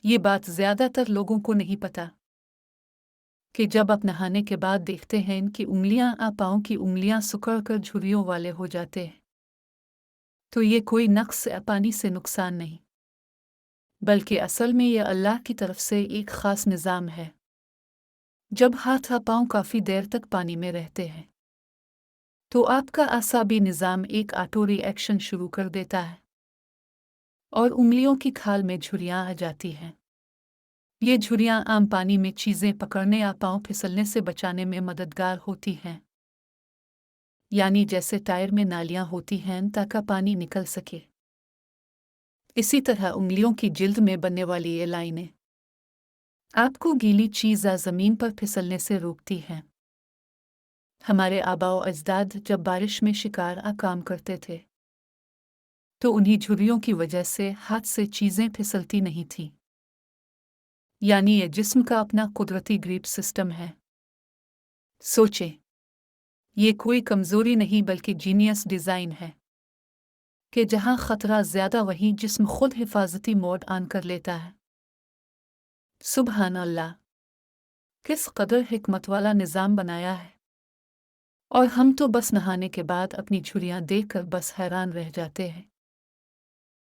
یہ بات زیادہ تر لوگوں کو نہیں پتا کہ جب آپ نہانے کے بعد دیکھتے ہیں ان کی انگلیاں پاؤں کی انگلیاں سکڑ کر جھریوں والے ہو جاتے ہیں، تو یہ کوئی نقص پانی سے نقصان نہیں، بلکہ اصل میں یہ اللہ کی طرف سے ایک خاص نظام ہے۔ جب ہاتھ پاؤں کافی دیر تک پانی میں رہتے ہیں تو آپ کا اعصابی نظام ایک آٹو ری ایکشن شروع کر دیتا ہے اور انگلیوں کی کھال میں جھریاں آ جاتی ہیں۔ یہ جھریاں عام پانی میں چیزیں پکڑنے یا پاؤں پھسلنے سے بچانے میں مددگار ہوتی ہیں، یعنی جیسے ٹائر میں نالیاں ہوتی ہیں تاکہ پانی نکل سکے، اسی طرح انگلیوں کی جلد میں بننے والی یہ لائنیں آپ کو گیلی چیز زمین پر پھسلنے سے روکتی ہیں۔ ہمارے آباء و اجداد جب بارش میں شکار کام کرتے تھے تو انہی جھریوں کی وجہ سے ہاتھ سے چیزیں پھسلتی نہیں تھیں، یعنی یہ جسم کا اپنا قدرتی گریپ سسٹم ہے۔ سوچیں، یہ کوئی کمزوری نہیں بلکہ جینیس ڈیزائن ہے کہ جہاں خطرہ زیادہ وہیں جسم خود حفاظتی موڈ آن کر لیتا ہے۔ سبحان اللہ، کس قدر حکمت والا نظام بنایا ہے، اور ہم تو بس نہانے کے بعد اپنی جھریاں دیکھ کر بس حیران رہ جاتے ہیں۔